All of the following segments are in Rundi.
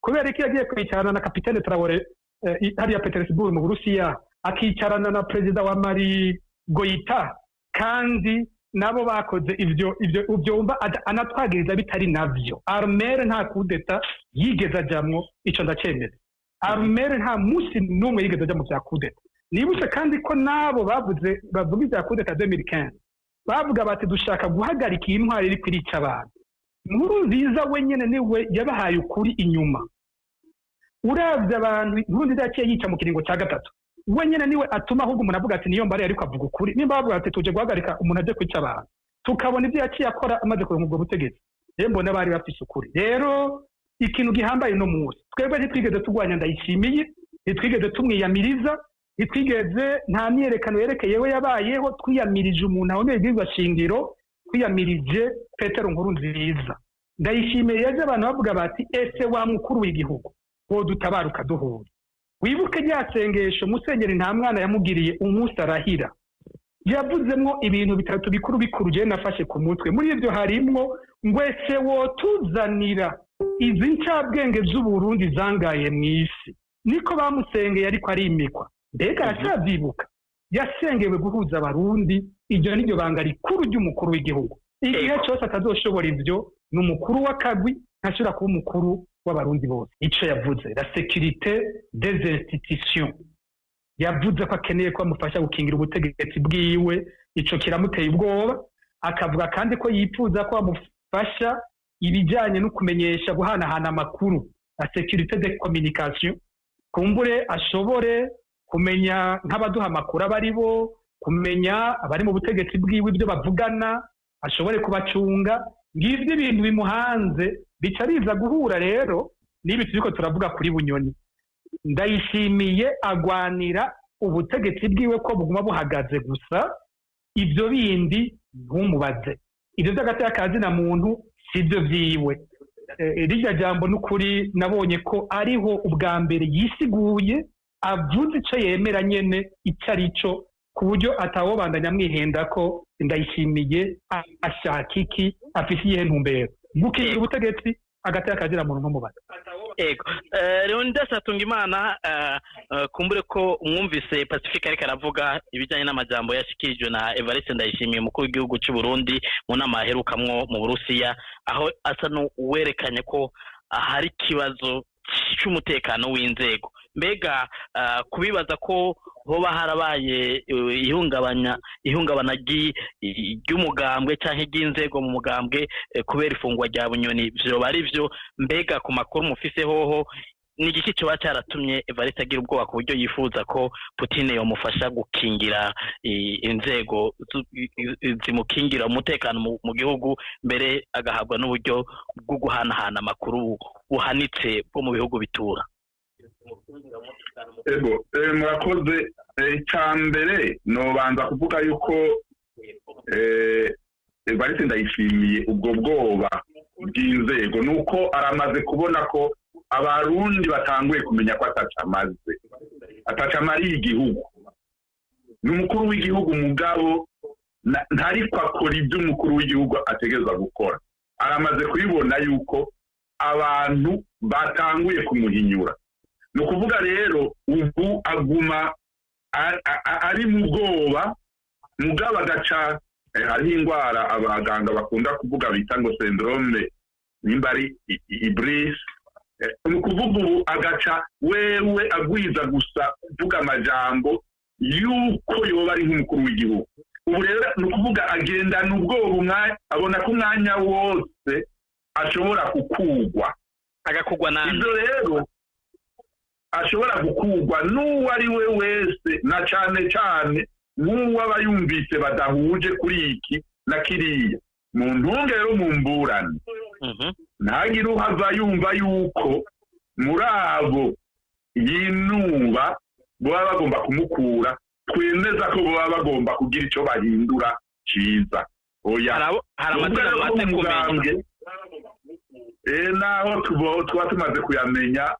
kubera ko yagiye kwicarana na kapitene Traore hariya Petersburg mu Burusiya, akicarana na perezida wa Mali Goita, kandi nabo bakoze ivyo ubyumva anatwagiriza bitari navyo. Armel nta kudeta yigeze ajamwo, ico ndacemeza. Armel nta musi numwe yigeze ajya mu vya kudeta. Nibutse kandi ko nabo bavuga ibya kudeta 2015 bavuga bati dushaka guhagarika intwari iri kwirica abantu. Nkurunziza wenyene niwe yabahaye ukuri inyuma. Uravye abantu Nkurunziza yaciye yica mu kiringo cya gatatu, wenyene niwe atuma ahubwo umuntu avuga ati niyo mbare ariko avuga ukuri. Nimba bavuga ati tuje guhagarika umuntu aje kwica abantu, tukabona ibyo yaciye akora amaze kuronka ubwo butegetsi, rero mbona bari bafise ukuri. Rero ikintu gihambaye no munsi, twebwe ntitwigeze tugwanya Ndayishimiye, ntitwigeze tumwiyamiriza, ntitwigeze nta myerekano yerekeye we yabayeho, twiyamirije umuntu aboneye ibwirizwa shingiro, twiyamirije Petero Nkurunziza. Ndayishimiye yaje abantu bavuga bati ese wa mukuru w'igihugu wo dutabaruka duhura. Wibuke ryasengesho Musenyeri nta mwana yamugiriye umunsi arahira, yavuzemwo ibintu bitatu bikuru je nafashe ku mutwe. Muri ivyo harimwo ngwese wo tuzanira izi ncabwenge z'Uburundi zangaye mw'isi. Niko bamusengeye ariko arimikwa. Mbega aracavyibuka, yasengewe guhuza abarundi. Iryo niryo banga rikuru ry'umukuru w'igihugu. Igihe cyose atazoshobora ivyo, n'umukuru w'akagwi ntashobora kuba umukuru w'abarundi bose. Ico yavuze la sécurité des institutions, yavuze ko akeneye ko amufasha gukingira ubutegetsi bwiwe. Ico kiramuteye ubwoba. Akavuga kandi ko yifuza ko amufasha ibijanye no kumenyesha guhanahana amakuru, la sécurité des communications, kumbure ashobore kumenya nk'abaduha amakuru abari bo, kumenya abari mu butegetsi bwiwe ibyo bavugana, ashobore kubacunga. Ngivyo ibintu bimuhanze bica biza guhura rero n'ibi turiko turavuga kuri Bunyoni. Ndayishimiye agwanira ubutegetsi bwiwe ko buguma buhagaze gusa, ivyo bindi ntumubaze. Ivyo by'agateka kazi na muntu sivyo vyiwe. Rirya jambo n'ukuri nabonye ko ariho ubwa mbere yisiguye, avuze ico yemera nyene ico arico, ku buryo atawobandanya mwihenda ko Ndayishimiye ashaka iki, afise iyihe ntumbero. Gukingira ubutegetsi agateka kazi na muntu ntumubaze. Ego Leonidas Hatungimana, kumbure ko umwumvise Pacifique ariko aravuga ibijanye n'amajambo yashikirijwe na Evariste Ndayishimiye umukuru w'igihugu cy'u Burundi mu nama aherukamwo mu Burusiya, aho asa n'uwerekanye ko hari ikibazo cy'umutekano w'inzego. Mbega kubibaza ko hoba harabaye ihungabana ry'umugambwe canke ry'inzego mu mugambwe kubera ifungwa rya Bunyoni, vyoba ari vyo? Mbega ku makuru mufise hoho ni igiki coba cyaratumye Evariste agira ubwoba ku buryo yifuza ko Putin yomufasha gukingira inzego zimukingira umutekano mu gihugu, mbere agahabwa n'uburyo bwo guhanahana amakuru buhanitse bwo mu bihugu bitura? Ego murakoze. Icyambere nobanza kuvuga yuko Evariste Ndayishimiye ubwo bwoba bw'inzego nuko aramaze kubona ko abarundi batanguye kumenya ko atacamariye igihugu. N'umukuru w'igihugu mugabo ntariko akora ibyo umukuru w'igihugu ategerezwa gukora. Aramaze kubibona yuko abantu batanguye kumuhinyura. No kuvuga rero ubu aguma ari mu bwoba, mugabo agaca hari indwara abaganga bakunda kuvuga bita ngo syndrome nimba ari ibris. Ni kuvuga ubu agaca wewe agwiza gusa kuvuga amajambo yuko yoba ari nk'umukuru w'igihugu. Ubu rero ni kuvuga agendana ubwoba, abona ko umwanya wose ashobora gukugwa, agakugwa nande. Ibyo rero ashobora gukugwa n'uwo ari we wese, na cane cane n'uwo aba yumvise badahuje kuri iki na kiriya. Mu ntunge rero mu mburane ntagire uhava yumva yuko muri abo yinuba baba bagomba kumukura, twemeza ko baba bagomba kugira icyo bahindura cyiza. Oya, hari amatara mate kumenya naho tuba tumaze kuyamenya.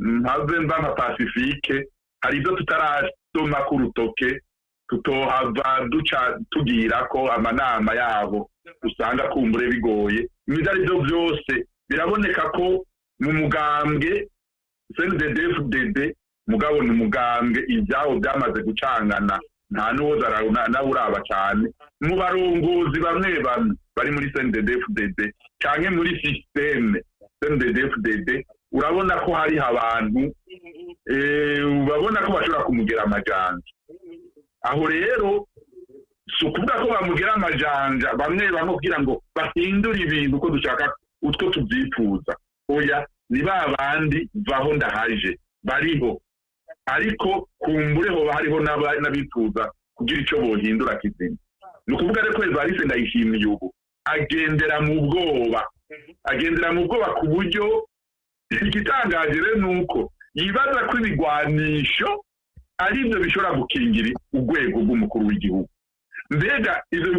Mpave mba nka Pacifique, hari ibyo tutarasoma ku rutoke tutohava duca tugira ko amanama yabo usanga kumbure bigoye. Imidari byo byose biraboneka ko mu mugambwe CNDD-FDD mugabo ni umugambwe ibyawo byamaze gucangana nta n'uwo nawe uraba cyane mu barongozi bamwe bari muri CNDD-FDD cyane muri systeme CNDD-FDD urabona ko hari abantu babona ko bashobora kumugera amajanja aho rero si ukuvuga ko bamugera amajanja bamwe kugira ngo bahindure ibintu uko dushaka utwo tubyifuza oya ni ba bandi vaho ndahaje bariho ariko kumbureho hariho n'abifuza kugira icyo bohindura kizima ni ukuvuga rero ko Evariste Ndayishimiye ubu agendera mu bwoba ku buryo igitangaje rero ni uko yibaza ko ibigwanisho ari byo bishobora gukingira urwego rw'umukuru w'igihugu mbega izo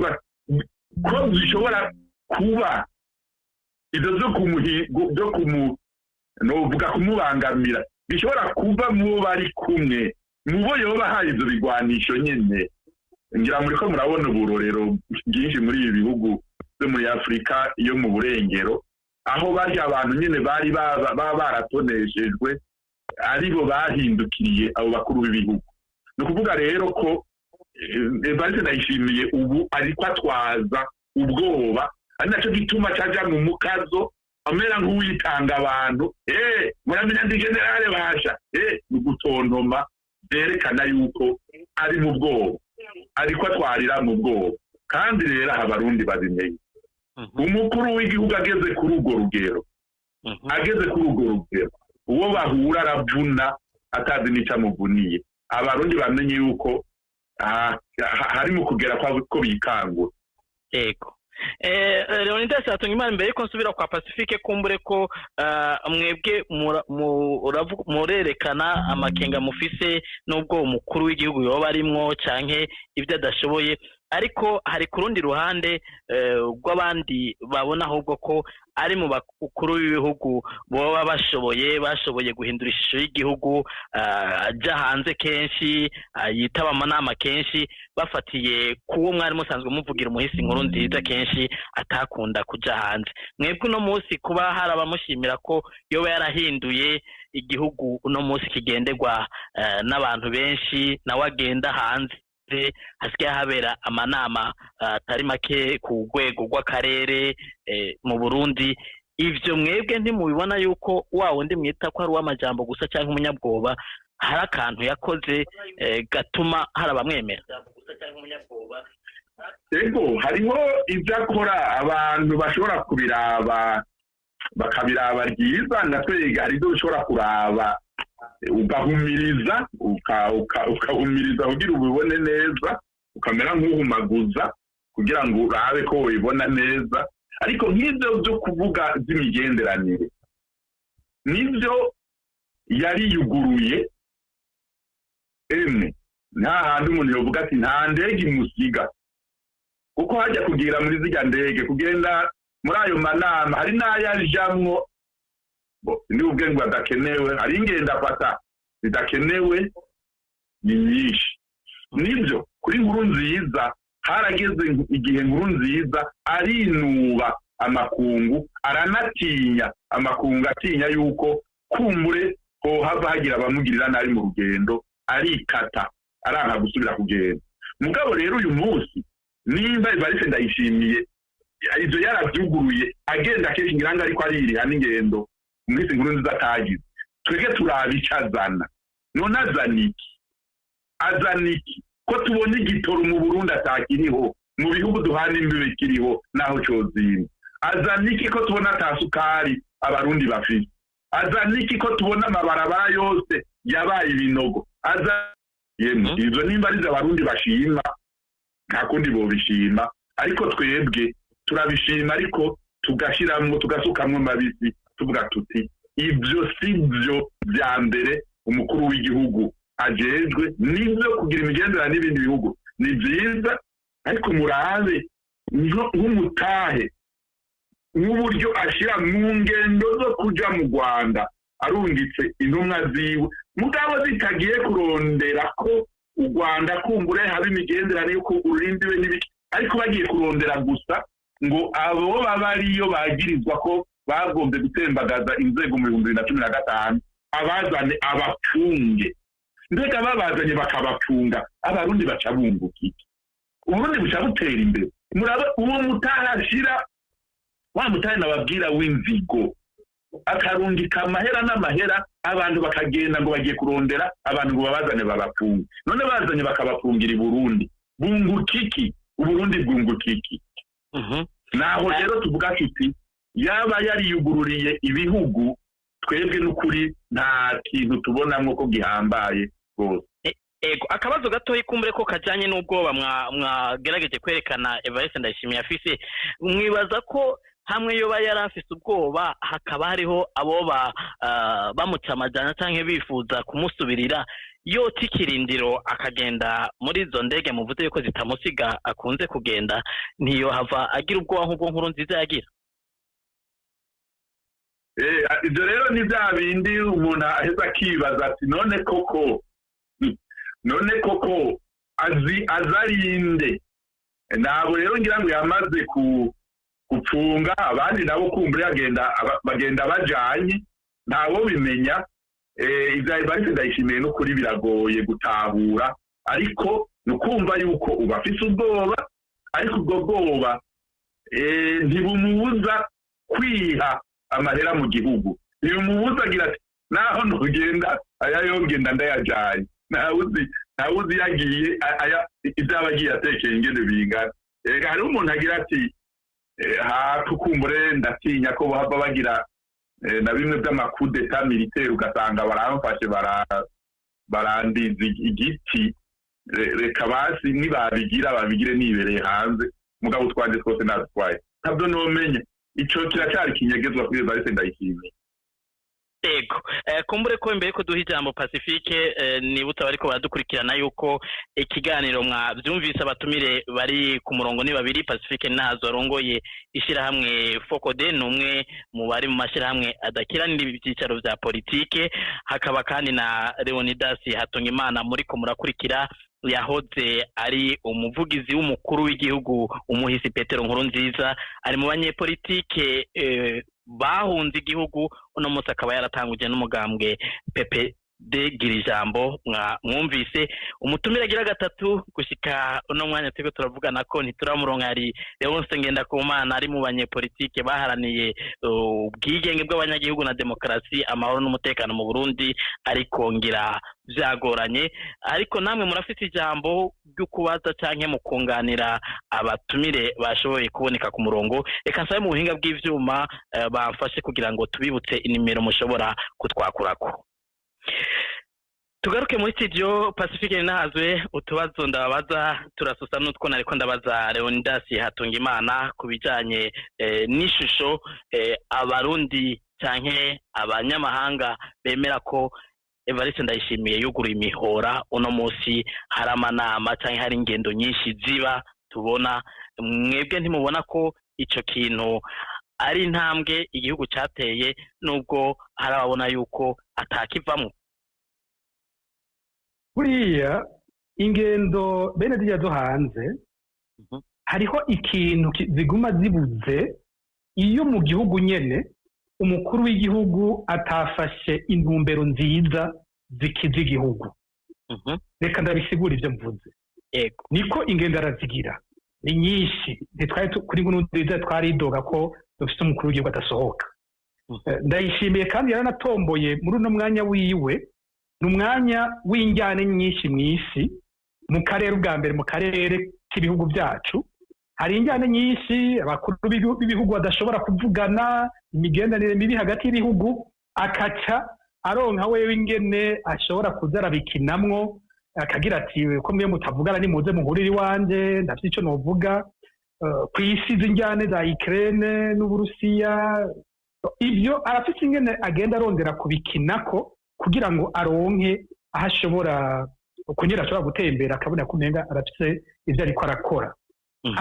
ko zishobora kuba izo zo kumubangamira bishobora kuva mu bari kumwe mu bo yoba hari izo bigwanisho nyine ngira muri ko murabona uburorero bwinshi muri ibi bihugu byo muri Afurika yo mu burengero aho bari abantu nyine bari baratoneshejwe aribo bahindukiriye abo bakuru b'ibihugu no kuvuga rero ko Evariste Ndayishimiye ubu ariko atwaza ubwoba ari nacyo gituma cyaja mu mukazo amera nk'uwitanga abantu muramenya ndi generale basha ni gutontoma byerekana yuko ari mu bwoba ariko atwarira mu bwoba kandi rero abarundi babimenye umukuru w'igihugu ageze kuri urwo rugero uwo bahura aravuna atazi n'icyo amuvuniye abarundi bamenye yuko harimo kugera ko bikangura yego Leonidas Hatungimana mbere yuko nsubira kwa Pacifique kumbure ko mwebwe murerekana amakenga mufise n'ubwo umukuru w'igihugu yoba arimwo canke ibyo adashoboye ariko hari ku rundi ruhande rw'abandi babona ahubwo ko ari mu bakuru b'ibihugu baba bashoboye guhindura ishusho y'igihugu ajya hanze kenshi yitaba amanama kenshi bafatiye kuwo mwari musanzwe muvugira umuhisi inkuru nziza kenshi atakunda kuja hanze mwebwe uno munsi kuba hari abamushimira ko yoba yarahinduye igihugu uno munsi kigenderwa n'abantu benshi nawe agenda hanze hasigaye habera amanama atari make ku rwego rw'akarere mu Burundi ivyo mwebwe ntimubibona yuko wa wundi mwita ko ari uw'amajambo gusa cyangwa umunyabwoba hari akantu yakoze gatuma hari abamwemera ego hariho ibyo akora abantu bashobora kubiraba bakabiraba ryiza natwe hari ibyo ushobora kuraba ugahumiriza ukahumiriza kugira ubibone neza ukamera nk'uhumaguza kugira ngo urabe ko ubibona neza ariko nk'ibyo byo kuvuga by'imigenderanire nibyo yariyuguruye nta handi umuntu yovuga ati nta ndege imusiga kuko hajya kugira muri zirya ndege kugenda muri ayo manama hari n'ayajamwo ni ubwenge adakenewe hari ingenda afata zidakenewe ni nyinshi nibyo kuri nkuru nziza harageze igihe nkuru nziza arinuba amakungu aranatinya amakungu atinya yuko kumbure ko hava hagira abamugirira nabi mu rugendo arikata aranka gusubira kugenda mugabo rero uyu munsi nimba Evariste Ndayishimiye ibyo yarabyuguruye agenda kenshi ngiranga ariko aririha n'ingendo mwisi nkuru nziza atagize twege turabicazana none azaniki ko tubonye igitoro mu Burundi atakiriho mu bihugu duhana imbibe kiriho naho cozini azaniki ko tubona atasukari abarundi bafite azaniki ko tubona amabarabara yose yabaye ibinogo izo nimba arizo abarundi bashima nta kundi bobishima ariko twebwe turabishima ariko tugashiramwo tugasukamwo mabisi tuvuga tuti ibyo si byo bya mbere umukuru w'igihugu ajejwe nibyo kugira imigenderanire n'ibindi bihugu ni byiza ariko murabe nk'umutahe nk'uburyo ashyira mu ngendo zo kuja mu Rwanda arungitse intumwa ziwe mugabo zitagiye kurondera ko u Rwanda kumbure haba imigenderanire yuko urindiwe n'ibiki ariko bagiye kurondera gusa ngo abo baba ariyo bagirizwa ko bagombye gutembagaza inzego mu 2015 abazane abapfunge mbega babazanye bakabapfunga abarundi baca bunguka iki uburundi buca butera imbere murabe uwo mutahashira wa mutahe nababwira w'imvigo akarungika amahera n'amahera abantu bakagenda ngo bagiye kurondera abantu ngo babazane babapfunge none bazanye bakabapfungira i Burundi bungukiki uburundi bwungukiki naho rero tuvuga tuti yaba yariyugururiye ibihugu twebwe n'ukuri nta kintu tubonamwo ko gihambaye rwose. Ego akabazo gato ikumbure ko kajanye n'ubwoba mwagerageje kwerekana Evariste Ndayishimiye afise mwibaza ko hamwe yoba yarafise ubwoba hakaba hariho abo bamuca amajana canke bifuza kumusubirira yota ikirindiro akagenda muri izo ndege muvuze yuko zitamusiga akunze kugenda ntiyo hava agira ubwoba nk'ubwo nkuru nziza yagira. Ibyo rero ni bya bindi umuntu aheza akibaza ati none koko azarinde nabo rero ngira ngo yamaze gupfunga abandi nabo kumbura bagenda bajanye ntabo bimenya ibya Evariste Ndayishimiye no kuri biragoye gutahura ariko nukumva yuko ubafise ubwoba ariko ubwo bwoba ntibumubuza kwiha amahera mu gihugu ntibumubuza agira ati naho ntugenda ayayongenda ndayajanye ntawuzi yagiye izaba agiye atekeye ingene bingana hari umuntu agira ati tukumbure ndatinya ko bahava bagira na bimwe by'amakudeta militaire ugasanga baramfashe barandiza igiti reka basi nibabigira babigire nibereye hanze mugabo twanje twose natwaye ntabyo nomenye ico kiracyari kinyegezwa kuri Evariste Ndayishimiye. Ego kumbure ko imbere ko duha ijambo Pacifique nibutsa bariko baradukurikirana yuko ikiganiro mwavyumvise abatumire bari ku murongo ni babiri Pacifique nazo arongoye ishirahamwe Focode numwe mu bari mu mashirahamwe adakiranira ibyicaro vya politike hakaba kandi na Leonidas Hatungimana muri ko murakurikira yahoze ari umuvugizi w'umukuru w'igihugu umuhisi Petero Nkurunziza ari mu banyepolitike bahunze igihugu uno munsi akaba yaratanguje n'umugambwe PPD girijambo mwumvise umutumire agira gatatu gushika uno mwanya tiko turavugana ko ntituramuronka ari Leonce Ngendakumana ari mu banyepolitike baharaniye ubwigenge bw'abanyagihugu na demokrasi amahoro n'umutekano mu Burundi ariko ngira byagoranye ariko namwe murafite ijambo ryo kubaza canke mu kunganira abatumire bashoboye kuboneka ku murongo reka nsabe mu buhinga bw'ivyuma bamfashe kugira ngo tubibutse inimero mushobora kutwakurako. Tugaruke muri studio Pacifique nahazwe utubazo ndabaza turasusa n'utwo nariko ndabaza Leonidas Hatungimana kubijanye n'ishusho abarundi canke abanyamahanga bemera ko Evariste Ndayishimiye yuguruye imihora uno munsi hari amanama canke hari ingendo nyinshi ziba tubona mwebwe ntimubona ko ico kintu ari intambwe igihugu cyateye nubwo hari ababona yuko atakivamwo? Buriya ingendo bene zijya zo hanze hariho ikintu ziguma zibuze iyo mu gihugu nyene umukuru w'igihugu atafashe intumbero nziza zikiza igihugu. Reka ndabisigura ibyo mvuze. Ego niko ingendo arazigira ni nyinshi ntitwari kuri nziza twaridoga ko dufite umukuru w'igihugu adasohoka. Ndayishimiye kandi yaranatomboye muri uno mwanya wiwe n'umwanya w'injyane nyinshi mw'isi mu karere ubwa mbere mu karere k'ibihugu byacu hari injyane nyinshi abakuru b'ibihugu badashobora kuvugana imigenderanire mibi hagati y'ibihugu akaca aronka wewe ingene ashobora kuzarabikinamwo akagira ati ko mwe mutavugana nimuze muhurire iwanje ndafite ico novuga kw'isi z'injyane za Ukraine n'Uburusiya ibyo arafite ingene agenda arondera kubikinako kugira ngo aronke aho ashobora kunyera ashobora gutembera akabona kumenga arafite ivyo ariko arakora.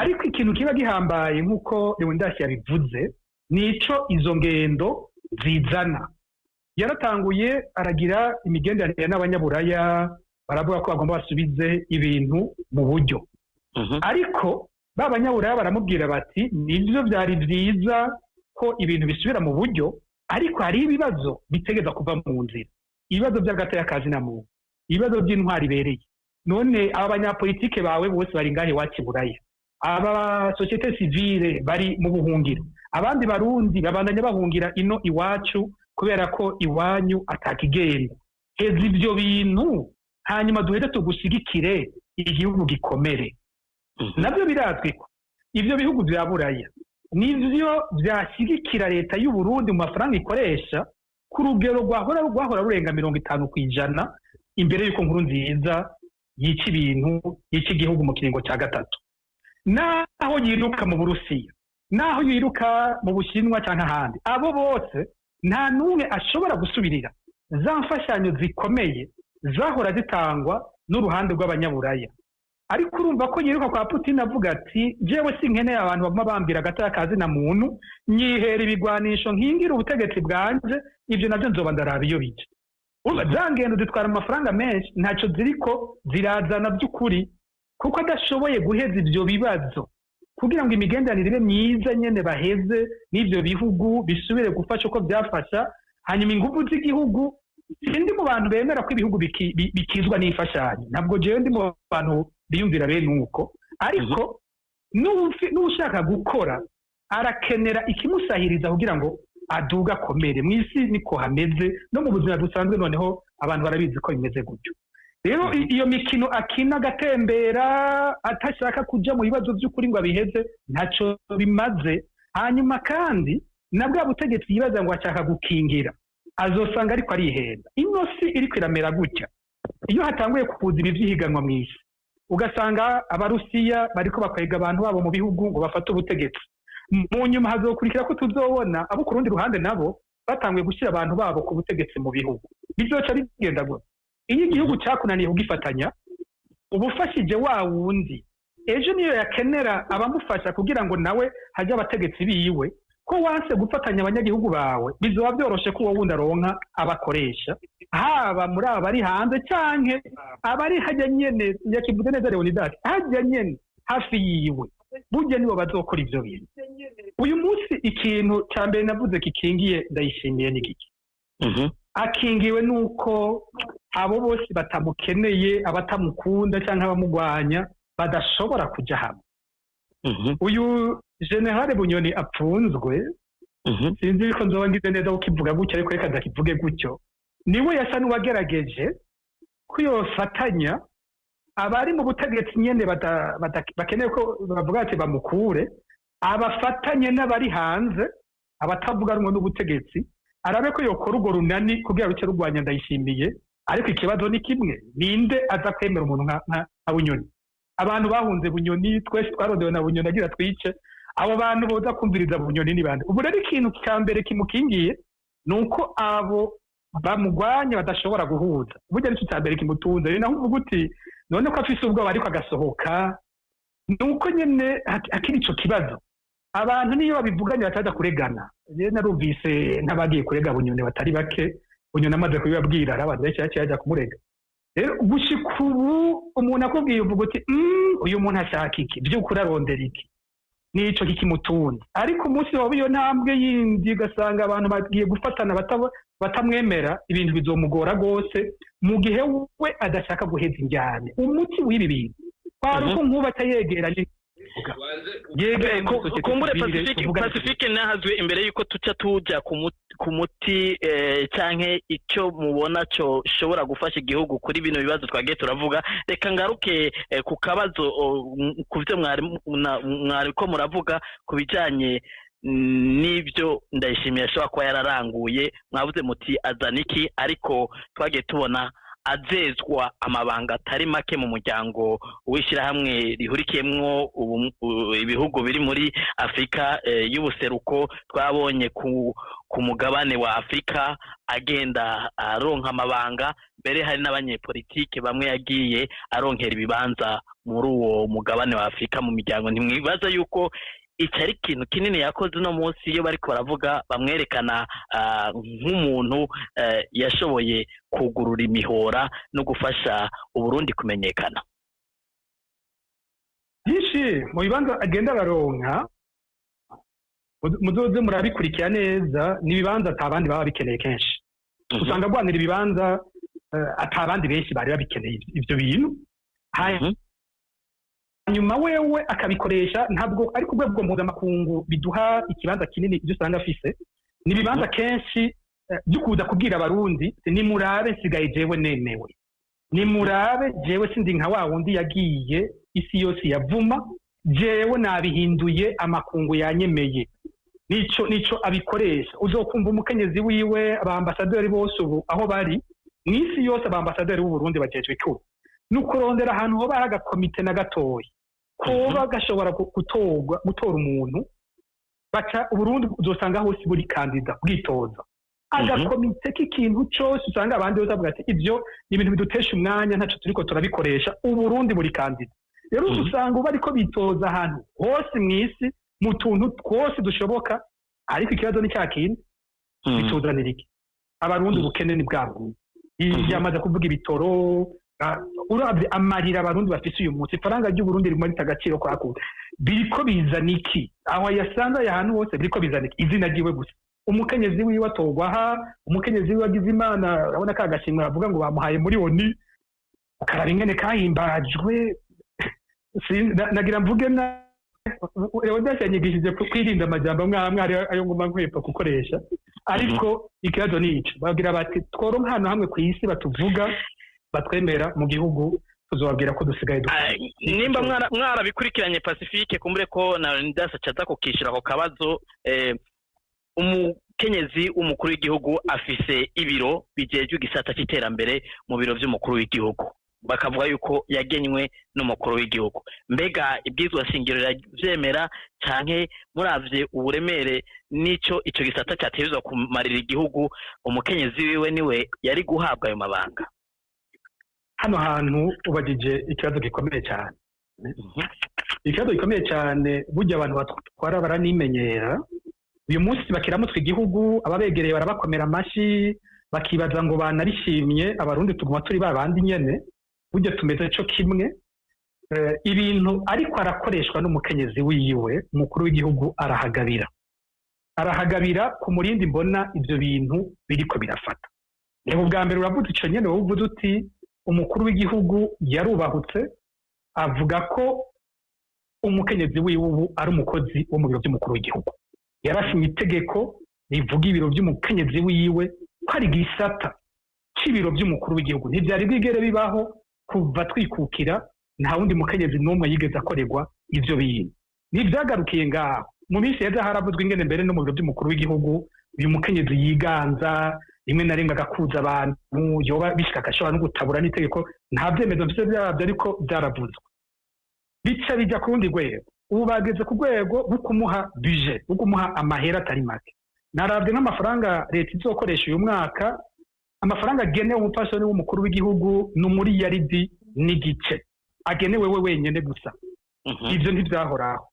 Ariko ikintu kiba gihambaye nk'uko Leonidas yabivuze nico izo ngendo zizana. Yaratanguye aragira imigenderanire n'abanyaburaya baravuga ko bagomba basubize ibintu mu buryo. Ariko babanyaburaya baramubwira bati nivyo byari vyiza ko ibintu bisubira mu buryo ariko hari ibibazo bitegeza kuva mu nzira ibibazo by'agateka na muntu ibibazo by'intwari ibereye none aba banyapolitike bawe bose bari ngahe wacu buraya aba societe civile bari mu buhungiro abandi barundi babandanya bahungira ino iwacu kubera ko iwanyu atakigenda heza ibyo bintu hanyuma duheze tugushigikire igihugu gikomere nabyo birazwi ko ibyo bihugu bya buraya nivyo byashyigikira leta y'u Burundi mu mafaranga ikoresha ku rugero rwahora rurenga 50% imbere y'uko nkuru nziza yica ibintu yica igihugu mu kiringo cya gatatu naho yiruka mu Burusiya naho yiruka mu Bushinwa cyangwa ahandi abo bose nta n'umwe ashobora gusubirira za mfashanyo zikomeye zahora zitangwa n'uruhande rw'abanyaburaya ariko urumva ko yiruka kwa Putin avuga ati jewe sinkeneye abantu bamwe bambira agataka na muntu nyihera ibigwanisho nkingira ubutegetsi bwanje ibyo navyo nzoba ndaraba iyo bije urumva zangendo zitwara amafaranga menshi ntacyo ziriko zirazana by'ukuri kuko adashoboye guheza ibyo bibazo kugira ngo imigenderanire ibe myiza nyene baheze n'ibyo bihugu bisubire gufasha uko byafasha hanyuma ingufu z'igihugu sindi mu bantu bemera ko ibihugu bikizwa n'imfashanyo ntabwo jewe ndi mu bantu biyumvira bene uko ariko n'ushaka gukora arakenera ikimusahiriza kugira ngo aduga akomere mu isi niko hameze no mu buzima dusanzwe noneho abantu barabizi ko bimeze gutyo rero iyo mikino akina agatembera atashaka kuja mu bibazo by'ukuri ngo abiheze ntacyo bimaze hanyuma kandi na bwa butegetsi yibaza ngo ashaka gukingira azosanga ariko arihenda ino si iriko iramera gutya iyo hatanguye kuza ibi by'ihiganwa mu isi ugasanga abarusiya bariko bakwega abantu babo mu bihugu ngo bafate ubutegetsi mu nyuma hazokurikira ko tuzobona abo ku rundi ruhande nabo batanguye gushyira abantu babo ku butegetsi mu bihugu bizoca bigenda gutya iyo igihugu cyakunaniye kugifatanya ubufashije wa wundi ejo niyo yakenera abamufasha kugira ngo nawe hajye abategetsi biwe ko wanse gufatanya abanyagihugu bawe bizoba byoroshe ko wowe wundi aronka abakoresha haba muri aba bari hanze canke abari hajya nyene yakivuze neza Leonidas hajya nyene hafi yiwe burya nibo bazokora ivyo bintu uyu munsi ikintu cya mbere navuze kikingiye ndayishimiye n'igiki akingiwe nuko abo bose batamukeneye abatamukunda cyangwa abamugwanya badashobora kuja hamwe uyu General Bunyoni apfunzwe sinzi ko nzoba ngize neza ukivuga gutyo ariko reka ndakivuge gutyo niwe yasa n'uwagerageje ko yofatanya abari mu butegetsi nyene bakeneye ko bavuga ati bamukure abafatanye n'abari hanze abatavuga rumwe n'ubutegetsi arabe ko yokora urwo runani kugira ruce rurwanya ndayishimiye ariko ikibazo ni kimwe ninde aza kwemera umuntu nka Bunyoni abantu bahunze Bunyoni twese twarondewe na Bunyoni agira twice abo bantu boza kumviriza Bunyoni ni bande ubu rero ikintu cya mbere kimukingiye nuko abo bamugwanya badashobora guhuza burya nicyo cya mbere kimutunze rero naho uvuga uti none ko afise ubwoba ariko agasohoka nuko nyene akiri ico kibazo abantu niyo babivuganye bataza kuregana rero narumvise ntabagiye kurega Bunyoni batari bake Bunyoni amaze kubibabwira arabantu benshi yajya kumurega rero gushika ubu umuntu akubwiye uvuga uti uyu muntu ashaka iki by'ukuri arondera iki nico kikimutunze ariko umunsi waba iyo ntambwe yindi ugasanga abantu bagiye gufatana batamwemera ibintu bizomugora rwose mu gihe we adashaka guheza injyane umuti w'ibi bintu kwaruko nkuba atayegeranye kumbure Pacifique nahazwe imbere yuko tuca tuja ku muti canke icyo mubona cyo shobora gufasha igihugu kuri bino bibazo twagiye turavuga reka ngaruke ku kabazo kuvyo mwari ko muravuga kubijanye n'ibyo ndayishimiye ashobora kuba yararanguye mwavuze muti azaniki ariko twagiye tubona azezwa amabanga atari make mu muryango w'ishyirahamwe rihurikiyemwo ibihugu biri muri Afurika y'ubuseruko twabonye ku mugabane wa Afurika agenda aronka amabanga mbere hari n'abanyepolitike bamwe yagiye aronkera ibibanza muri uwo mugabane wa Afurika mu miryango ntimwibaza yuko icyari ikintu kinini yakoze no munsi iyo bariko baravuga bamwerekana nk'umuntu yashoboye kugurura imihora no gufasha Uburundi kumenyekana byinshi mu bibanza agenda baronka muzoze murabikurikira neza n'ibibanza atabandi baba bikeneye kenshi usanga gwanira ibibanza atabandi benshi bari babikeneye ivyo bintu hanyuma wewe akabikoresha ntabwo ari ku rwego mpuzamakungu biduha ikibanza kinini ibyo usanga afise n'ibibanza kenshi by'ukuza kubwira abarundi nimurabe nsigaye jewe nemewe nimurabe jewe sindi nka wa wundi yagiye isi yose yavuma jewe nabihinduye amakungu yanyemeye nico abikoresha uzokumva umukenyezi wiwe abambasaderi bose ubu aho bari mw'isi yose abambasaderi b'u Burundi bajejwe cyo nukurondera ahantu ho baraga komite na gatoyi koba gashobora gutora umuntu baca Burundi uzosanga hose buri kandida bwitoza agakomite k'ikintu cyose usanga abandi bose bavuga ati ibyo ibintu bidutesha umwanya ntaco turiko turabikoresha Burundi buri kandida rero usanga uba ariko bitoza ahantu hose mw'isi mu tuntu twose dushoboka ariko ikibazo ni cya kintu bituzanira iki abarundi ubukene ni bwabo yamaze kuvuga ibitoro urabye amarira abarundi bafise uyu munsi faranga ry'u Burundi rimwe ritagaciro kwakura biriko bizana iki aho yasanze ahantu hose biriko bizana iki izina ryiwe gusa umukenyezi wiwe atogwaha umukenyezi wiwe agize imana urabona ka gashimwe bavuga ngo bamuhaye muri oni ukaraba ingene kahimbajwe nagira mvuge na rero ndashanyigishije kwirinda amajambo mwamwe ayo ngoma nkwepa gukoresha ariko ikibazo ni ico bagira bati tworonka hano hamwe ku isi batuvuga batwemera mu gihugu tuzobabwira ko dusigaye nimba mwarabikurikiranye Pacifique kumbure ko na ndasa caza kukishira ako kabazo umukenyezi w'umukuru w'igihugu afise ibiro bijejwe igisata c'iterambere mu biro vy'umukuru w'igihugu bakavuga yuko yagenywe n'umukuru w'igihugu mbega ibwizwa shingiro yavyemera canke muravye uburemere nico ico gisata cyatezwa kumarira igihugu umukenyezi wiwe niwe yari guhabwa ayo mabanga hano hantu ubagije ikibazo gikomeye cyane ikibazo gikomeye cyane burya abantu batwara baranimenyera uyu munsi bakiramutse igihugu ababegereye barabakomera amashi bakibaza ngo banarishimye abarundi tuguma turi babandi nyene burya tumeze cyo kimwe ibintu ariko arakoreshwa n'umukenyezi wiwe umukuru w'igihugu arahagabira ku murindi mbona ibyo bintu biriko birafata rero bwa mbere uravuze ico nyene wowe uvuze uti umukuru w'igihugu yarubahutse avuga ko umukenyezi wiwe ubu ari umukozi wo mu biro by'umukuru w'igihugu yarashimye itegeko rivuga ibiro by'umukenyezi wiwe ko ari gisata c'ibiro by'umukuru w'igihugu ntivyari bwigere bibaho kuva twikukira nta wundi mukenyezi n'umwe yigeze akorerwa ivyo bintu ntivyagarukiye ngaho mu minsi yeza haravuzwe ingene mbere no mu biro by'umukuru w'igihugu uyu mukenyezi yiganza rimwe na rimwe agakuza abantu yoba bishika agashobora no gutabura n'itegeko nta vyemezo mfise vyavyo ariko vyaravuzwe bica bija ku rundi rwego ubu bageze ku rwego rwo kumuha budget rwo kumuha amahera atari make naravye n'amafaranga leta izokoresha uyu mwaka amafaranga agenewe umupfasoni w'umukuru w'igihugu n'umuriyaridi n'igice agenewe we wenyene gusa ivyo ntivyahoraho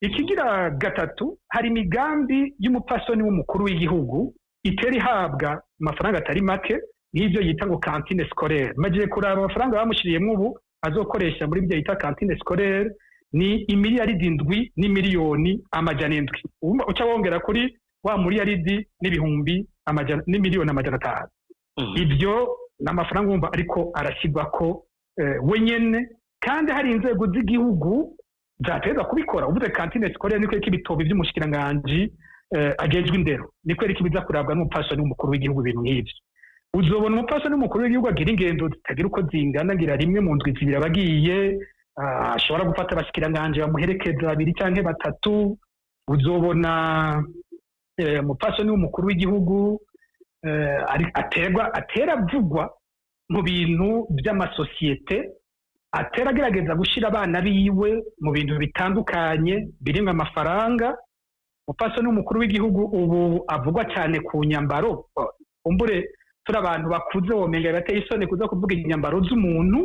ikigira gatatu hari imigambi y'umupfasoni w'umukuru w'igihugu itera ihabwa amafaranga atari make n'ivyo yita ngo cantine scolaire majiye kuraba amafaranga bamushiriyemwo ubu azokoresha muri byo yita cantine scolaire ni imiliyaridi 7 n'imiliyoni amajana 7 uca wongera kuri wa miliyaridi n'ibihumbi amajana n'imiliyoni amajana 5 ibyo n'amafaranga wumva ariko arashyirwa ko wenyene kandi hari inzego z'igihugu zateza kubikora uvuze cantine scolaire niko ibitobo by'umushikiranganje agejwe indero niko biza kurabwa n'umupfasoni w'umukuru w'igihugu ibintu nk'ivyo uzobona umupfasoni w'umukuru w'igihugu agira ingendo zitagira uko zingana ngira rimwe mu ndwi zibiri abagiye ashobora gufata abashikiranganje bamuherekeza 2 canke 3 uzobona umupfasoni w'umukuru w'igihugu ateravugwa mu bintu by'amasosiyete ateragerageza gushira abana biwe mu bintu bitandukanye birimo amafaranga umupfasoni w'umukuru w'igihugu ubu avugwa cyane ku nyambaro umbure turi abantu bakuze womenga bateye isoni kuza kuvuga inyambaro z'umuntu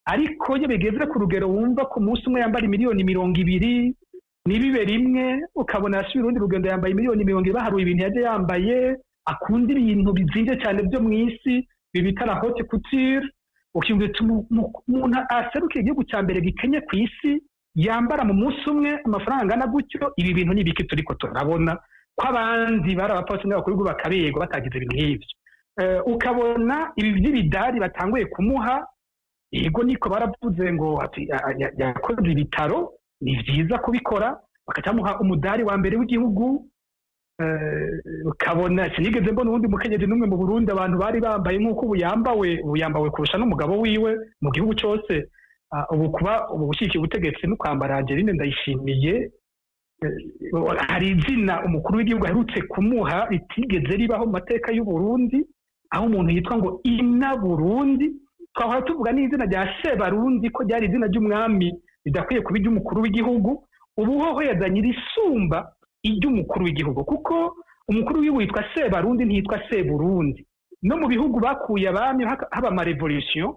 ariko iyo bigeze ku rugero wumva ku munsi umwe yambara miliyoni 200 nibibe rimwe ukabona yasubira urundi rugendo yambaye miliyoni 200 baharuye ibintu yaje yambaye akunda ibintu bizinze cyane byo mu isi bibitara haute couture ukimwe umuntu aserukiye igihugu cya mbere gikenye ku isi yambara mu munsi umwe amafaranga angana gutyo. Ibi bintu ni biki turiko turabona ko abandi bari abapolisi n'abakuru bakabego batagize ibintu nk'ivyo. Ukabona ibi by'ibidari batanguye kumuha, yego niko baravuze ngo yakoze ibitaro, ni vyiza kubikora, bakacamuha umudari wa mbere w'igihugu. Ukabona sinigeze mbona ubundi mukenyezi n'umwe mu Burundi abantu bari bambaye nk'uko buyambawe kurusha n'umugabo wiwe mu gihugu cyose. Ubu kuba ubushikiye ubutegetsi no kwambara Angeline Ndayishimiye, hari izina umukuru w'igihugu aherutse kumuha ritigeze ribaho mu mateka y'u Burundi, aho umuntu yitwa ngo Ina Burundi. Twahora tuvuga n'izina rya Sebarundi ko ryari izina ry'umwami ridakwiye kuba iry'umukuru w'igihugu. Ubu hoho yazanye irisumba iry'umukuru w'igihugu, kuko umukuru w'igihugu yitwa Sebarundi ntiyitwa Seburundi. No mu bihugu bakuye abami haba ama revolution,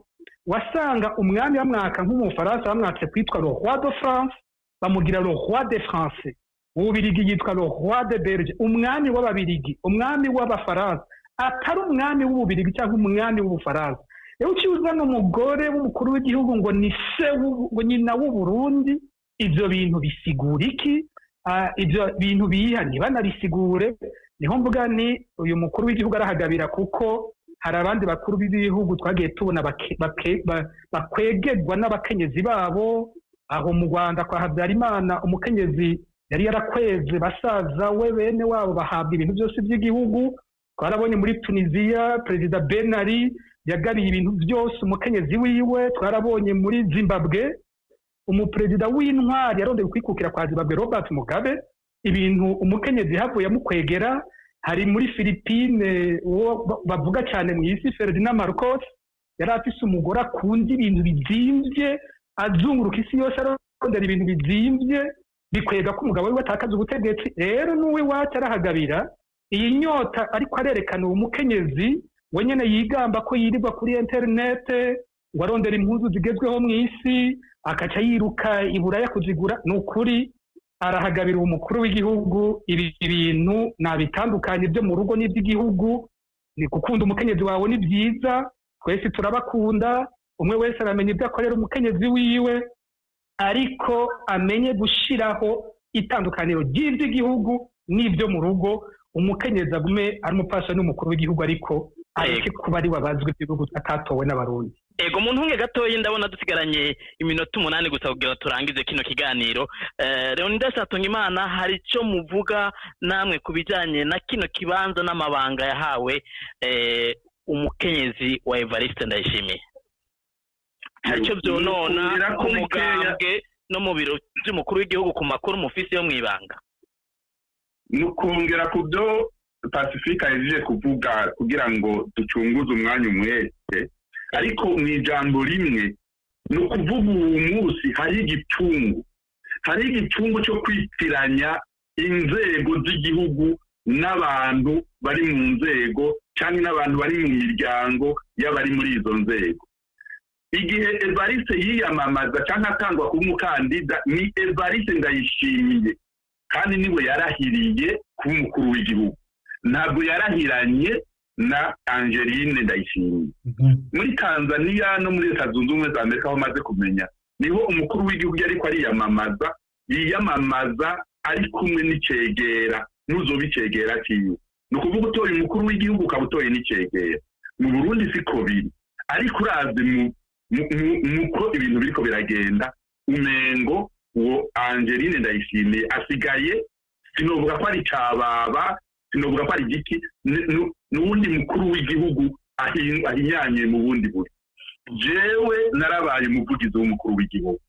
wasanga umwami w'amwaka nk'umufaransa bamwatse kwitwa le roi de France, bamugira le roi de France. Ububirigi yitwa le roi de Belge, umwami w'ababirigi, umwami w'abafaransa, atari umwami w'ububirigi cyangwa umwami w'ubufaransa. Rero ukizana umugore w'umukuru w'igihugu ngo ni se ngo nyina w'u Burundi, ivyo bintu bisigura iki? Ivyo bintu biha ntibanabisigure. Niho mvuga ni uyu mukuru w'igihugu arahagabira, kuko hari abandi bakuru b'ibihugu twagiye tubona bakwegegwa n'abakenyezi babo. Aho mu Rwanda kwa Habyarimana umukenyezi yari yarakweze basaza we bene wabo bahabwa ibintu byose by'igihugu. Twarabonye muri Tunisia Perezida Ben Ali yagabiye ibintu byose umukenyezi wiwe. Twarabonye muri Zimbabwe umuperezida w'intwari yarondeye kwikukira kwa Zimbabwe Robert Mugabe, ibintu umukenyezi havuye amukwegera. Hari muri Philippine bavuga cyane mu isi Ferdinand Marcos, yari afise umugore akunda ibintu bizimvye, azunguruka isi yose arondera ibintu bizimvye, bikwega ko umugabo we atakaza ubutegetsi. Rero n'uwe wacu arahagabira iyi nyota, ariko arerekana uwo mukenyezi wenyene yigamba ko yirirwa kuri internet ngo arondera impuzu zigezweho mu isi, akaca yiruka iburaya kuzigura. N'ukuri arahagabira umukuru w'igihugu. Ibi bintu nabitandukanye byo mu rugo n'iby'igihugu. Ni gukunda umukenyezi wawe ni byiza, twese turabakunda, umwe wese aramenya ibyo akorera umukenyezi wiwe, ariko amenye gushiraho itandukaniro ry'iby'igihugu n'ibyo mu rugo. Umukenyezi agume ari umupfasha n'umukuru w'igihugu, ariko areke kuba ari wabazwe igihugu atatowe n'abarundi. Ego muntu nge gatoyi ndabona dusigaranye iminota 8 gusa kugira turangize kino kiganiro. Leonidas Hatungimana, hari cyo muvuga namwe kubijanye na kino kibanza n'amabanga yahawe umukenyezi wa Evariste Ndayishimiye? Hari cyo byonona ku mugambwe no mu biro by'umukuru w'igihugu ku makuru mufisi yo mwibanga? Nukongera ku byo Pacifique yaje kuvuga kugira ngo ducunguze umwanya umwete, ariko mu ijambo rimwe no kuvuga uwo munsi hari igipfungu cyo kwitiranya inzego z'igihugu n'abantu bari mu nzego cyangwa n'abantu bari mu miryango y'abari muri izo nzego. Igihe Evariste yiyamamaza cyangwa atangwa kuba umukandida, ni Evariste Ndayishimiye kandi niwe yarahiriye kuba umukuru w'igihugu, ntabwo yarahiranye na Angeline Ndayishimiye. Muri Tanzania no muri Leta Zunze Ubumwe za Amerika aho maze kumenya, niho umukuru w'igihugu ariko yiyamamaza ari kumwe n'icegera, n'uzobicegera kiyo. No kuvuga utoye umukuru w'igihugu ukabutoye n'icegera. Mu Burundi siko biri, ariko urazi muko ibintu biriko biragenda, umengo uwo Angeline Ndayishimiye asigaye, sinovuga ko ari cababa, sinovuga ko ari giki, n'uwundi mukuru w'igihugu ahinyanye mu bundi buri. Jewe narabaye umuvugizi w'umukuru w'igihugu,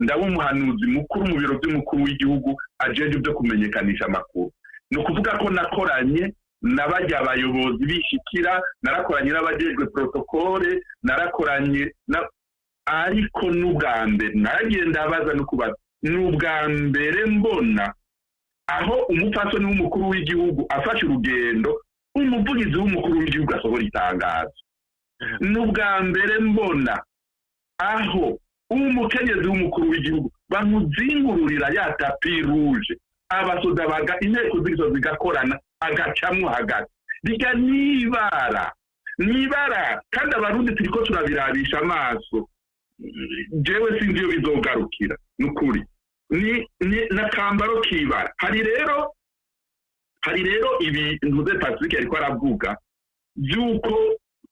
ndaba umuhanuzi mukuru mu biro by'umukuru w'igihugu ajeje byo kumenyekanisha amakuru. No kuvuga ko nakoranye n'abajya abayobozi bishikira, narakoranye n'abajejwe protokole, narakoranye ariko n'ubwa mbere naragenda abaza no kubaza, n'ubwa mbere mbona aho umupfasoni w'umukuru w'igihugu afashe urugendo umuvugizi w'umukuru w'igihugu asohora itangazo. N'ubwa mbere mbona aho umukenyezi w'umukuru w'igihugu bamuzingururira ya tapi rouge, abasoda baga inteko z'izo zigakorana agacamwo hagati. Biga nibara kandi abarundi turiko turabirabisha amaso. jewe sinzi iyo bizogarukira n'ukuri ni nakambaro kibara hari rero ibintu ze Patrick ariko aravuga byuko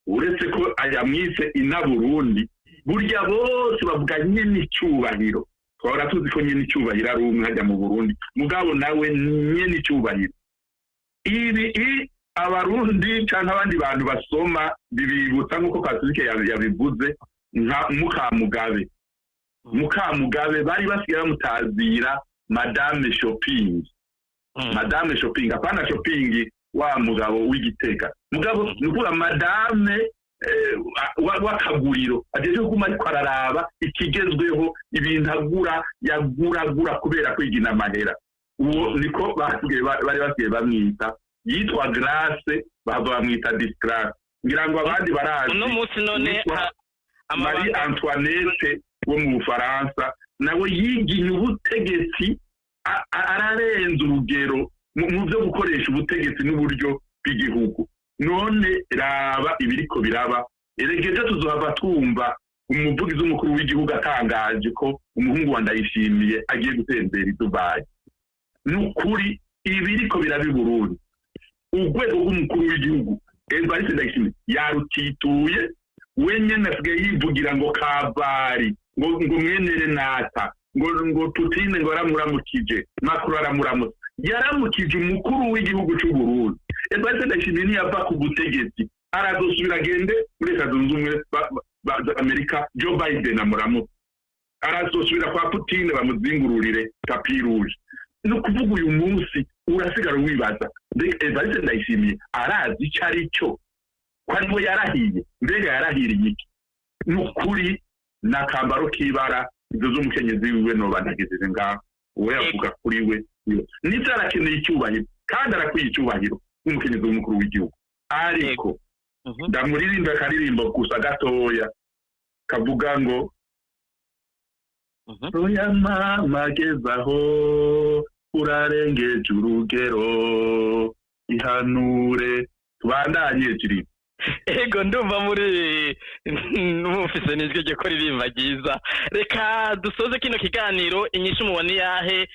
uretse ko ayamwise ina Burundi burya bose bavuga nyine icyubahiro twara tuzi ko nyine icyubahiro ari umwe hajya mu Burundi mugabo nawe nyine icyubahiro ibi abarundi cyangwa abandi bantu basoma bibibutsa nk'uko Patrick yabivuze nka Mukamugabe bari basigaye bamutazira Madame Shopping apana shopping wa mugabo w'Igitega mugabo nukuvuga Madame wakaguriro ajeje kuma ariko araraba ikigezweho ibintu yagura kubera kwigina amahera uwo niko bari basigaye bamwita yitwa Grace bamwita Disgrace ngira ngo abandi barazi uno munsi none Marie Antoinette wo mu Bufaransa nawe yigiye ubutegetsi ararenza urugero mu byo gukoresha ubutegetsi n'uburyo bw'igihugu none raba ibiriko biraba eregeje tuzohava twumva umuvugizi w'umukuru w'igihugu atangaje ko umuhungu wa Ndayishimiye agiye gutembera i Dubai n'ukuri ibiriko birabi Burundi urwego rw'umukuru w'igihugu Evariste Ndayishimiye yarutituye wenyene asigaye yivugira ngo kabari ngo mwenere nata ngo Putin ngo aramuramukije Macron aramuramutse yaramukije umukuru w'igihugu cy'u Burundi Evariste Ndayishimiye yava ku butegetsi arazosubira agende muri Leta Zunze Ubumwe za Amerika Joe Biden amuramutse arazosubira kwa Putin bamuzingururire tapi rouge no kuvuga uyu munsi urasigara wibaza Evariste Ndayishimiye arazi icyo ari cyo ko ariwe yarahiye mbega yarahiriye iki n'ukuri nakambaro kibara izo z'umukenyezi wiwe no banageze ngaho uwo yavuga kuri we nibyo arakeneye icyubahiro kandi arakwiye icyubahiro nk'umukenyezi w'umukuru w'igihugu ariko ndamuririmba akaririmbo gusa gatoya kavuga ngo oya mama gezaho urarengeje urugero ihanure tubandanye kiri ego ndumva muri n'umufise nizwe je ko ririmba giza reka dusoze kino kiganiro inyishu muboni yahe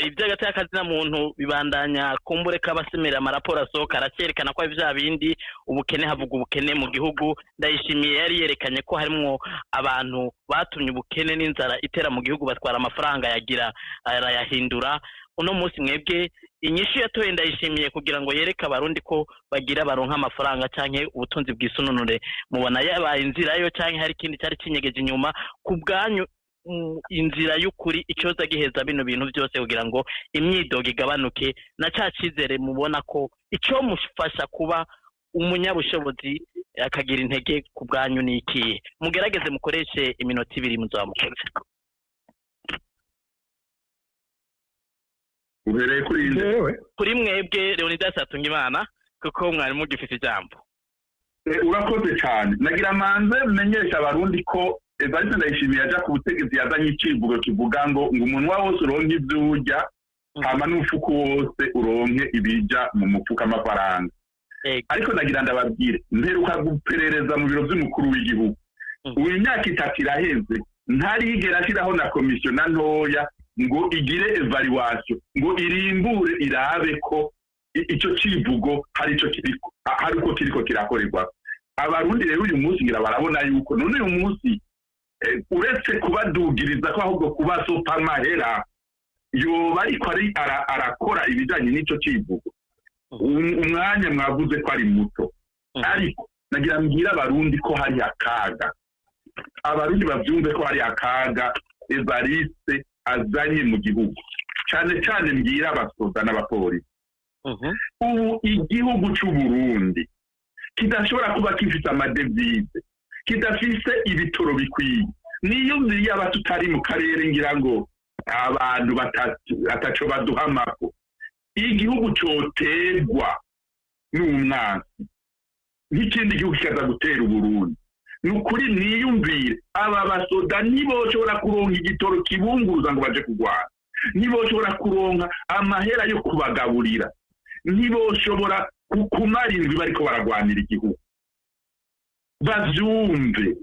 iby'agati y'akazina muntu bibandanya kumbure kabasemera amaraporo asohoka aracerekana ko ivya bindi ubukene havuga ubukene mu gihugu Ndayishimiye yari yerekanye ko harimo abantu batumye ubukene n'inzara itera mu gihugu batwara amafaranga yagira arayahindura uno munsi mwebwe inyishu yatoye Ndayishimiye kugira ngo yereke abarundi ko bagira baronka amafaranga canke ubutunzi bw'isununure mubona yabaye inzira yo canke hari ikindi cyari kinyegeje inyuma ku bwanyu inzira y'ukuri icoza giheza bino bintu byose kugira ngo imyidogo igabanuke na cacizere mubona ko ico mufasha kuba umunyabushobozi akagira intege ku bwanyu niki mugerageze mukoreshe iminota 2 muzamukoze ubereye kuri mwebwe Leonidas Atungimana kuko mwari mugifite ijambo urakoze cyane nagira manze menyesha abarundi ko Evariste Ndayishimiye aja ku butegetsi yazanye icivugo kivuga ngo umunwa wose uronke ibyo urya hama n'umufuko wose uronke ibija mu mufuka amafaranga ariko nagira ndababwire mperuka guperereza mu biro by'umukuru w'igihugu uyu myaka 3 iraheze ntarigera ashiraho na komisiyo na ntoya ngo igire evaluation ngo irimbure irabe ko icyo kivugo hari ico kiriko hari ko kiriko kirakorerwa abarundi rero uyu munsi ngira barabona yuko none uyu munsi uretse kubadugiriza ko ahubwo kubasopa amahera yo bariko arakora ibijanye n'ico kivugo umwanya mwavuze ko ari muto ariko nagira mbwira abarundi ko hari akaga abarundi bavyumve ko hari akaga Evariste azanye mu gihugu cyane cyane mbwira abasoda n'abapolisi ubu igihugu cy'u Burundi kidashobora kuba kifite amadevize kidafise ibitoro bikwiye niyo mbiri y'abatutari mu karere ngira ngo abantu bataco baduhamako igihugu coterwa n'umwansi n'ikindi gihugu kikaza gutera Burundi nukuri niyumvire aba basoda niboshobora kuronka igitoro kibunguruza ngo baje kugwana niboshobora kuronka amahera yo kubagaburira niboshobora kumara indwi bariko baragwanira igihugu bavyumve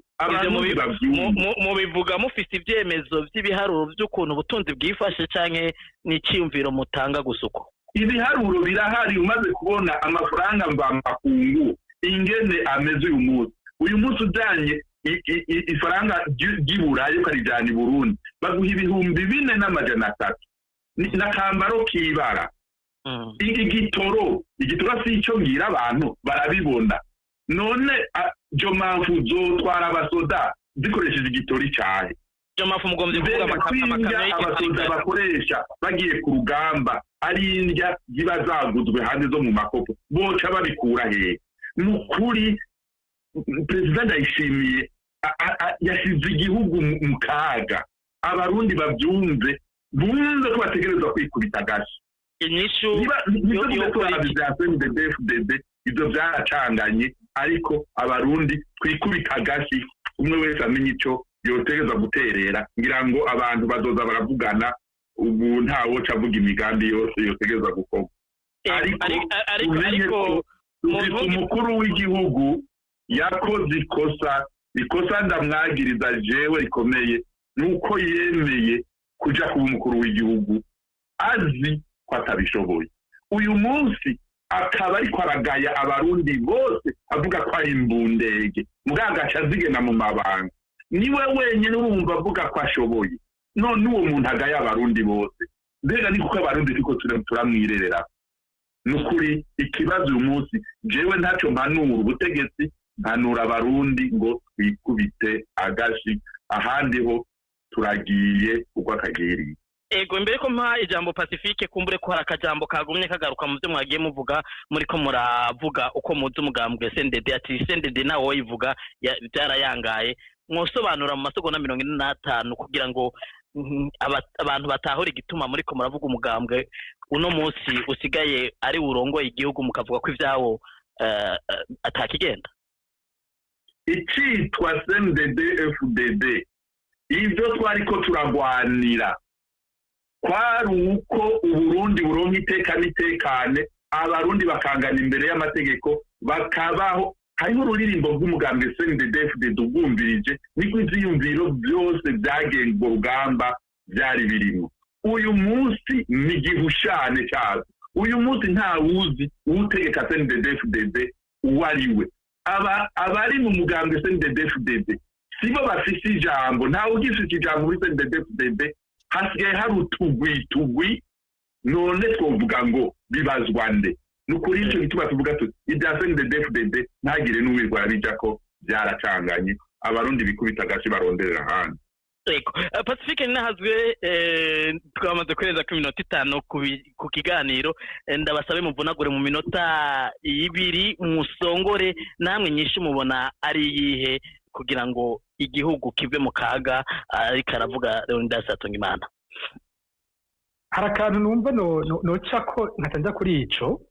mubivuga mufite ibyemezo by'ibiharuro by'ukuntu ubutunzi bwifashe canke n'iciyumviro mutanga gusuko ibiharuro birahari umaze kubona amafaranga mvamakungu ingene ameze uyu munsi ujanye ifaranga ry'iburayi ukarijana i Burundi baguha 4,400 n'akambaro k'ibara igitoro si icyo ngira abantu barabibona none jo mpamvu zotwara abasoda zikoresheje igitoro icyahe jo mpamvu mugombye kuvuga amakamyo abasoda bakoresha bagiye ku rugamba ari indya ziba zaguzwe hanze zo mu makopo boca babikura hehe nukuri perezida Ndayishimiye yasize igihugu mu kaga abarundi babyumve bumve ko bategerezwa kwikubita agashi inyishu ibyo byaracanganye ariko abarundi twikubita agashi umwe wese amenye icyo yotegereza guterera ngira ngo abantu bazoza baravugana ubu ntawoca avuga imigambi yose yotegereza gukorwa ariko umukuru w'igihugu yakoze ikosa ndamwagiriza jewe rikomeye nuko yemeye kuja kuba umukuru w'igihugu azi ko atabishoboye uyu munsi akaba ariko aragaya abarundi bose avuga ko ari imbundege mugagaca azigena mu mabanga niwe wenyine urumva avuga ko ashoboye none uwo muntu agaya abarundi bose mbega ni kuko abarundi ariko turamwirerera nukuri ikibazo uyu munsi jewe ntacyo mpanura ubutegetsi mpanura abarundi ngo twikubite agashi ahandi ho turagiye uko akagiriye ego mbere ko mpa ijambo Pacifique kumbure ko hari akajambo kagumye kagaruka mu byo mwagiye muvuga muri ko muravuga uko muzi umugambwe CNDD ati CNDD nawo yivuga byarayangaye mwosobanura mu masegonda 45 kugira ngo abantu batahura igituma muri ko muravuga umugambwe uno munsi usigaye ari urongoye igihugu mukavuga ko ivyawo atakigenda icitwa CNDD FDD ivyo twariko turagwanira kwari uko uburundi buronka iteka n'itekane abarundi bakangana imbere y'amategeko bakabaho hariho ururirimbo rw'umugambwe CNDD FDD ugumvirije niko ivyiyumviro byose byagenga urugamba byari birimo uyu munsi ni gihushane cyazo uyu munsi nta wuzi utegeka CNDD FDD uwariwe abari mu mugambwe CNDD FDD sibo bafise ijambo nta ugifite ijambo muri CNDD FDD hasigaye hari utugwi none twovuga ngo bibazwa nde nukuri icyo gituma tuvuga tuti ibya CNDD FDD ntagire n'uwirwara bija ko byaracanganye abarundi bikubita agashi baronderera hanze Pacifique nahazwe twamaze kweza ku minota 5 ku kiganiro ndabasabe muvunagure mu minota 2 musongore namwe nyinshi mubona ari yihe kugira ngo igihugu kive mu kaga ariko aravuga Leonidas Hatungimana harakantu numva noca ko nkatanza kuri ico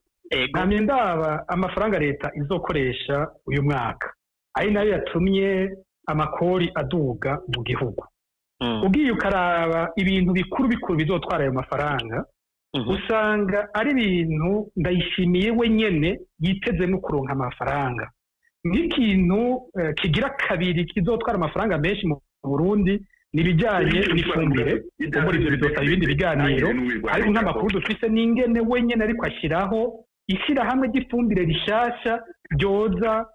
nkamye ndaba amafaranga leta izokoresha uyu mwaka ari nayo yatumye amakori aduga mu gihugu ugiye ukaraba ibintu bikuru bizotwara ayo mafaranga usanga ari ibintu Ndayishimiye wenyene yiteze no kuronka amafaranga nk'ikintu kigira kabiri kizotwara amafaranga menshi mu Burundi nibijanye n'ifumbire muri ibyo bizosaba ibindi biganiro ariko nk'amakuru dufise n'ingene wenyene ariko ashyiraho ishyirahamwe ry'ifumbire rishasha ryoza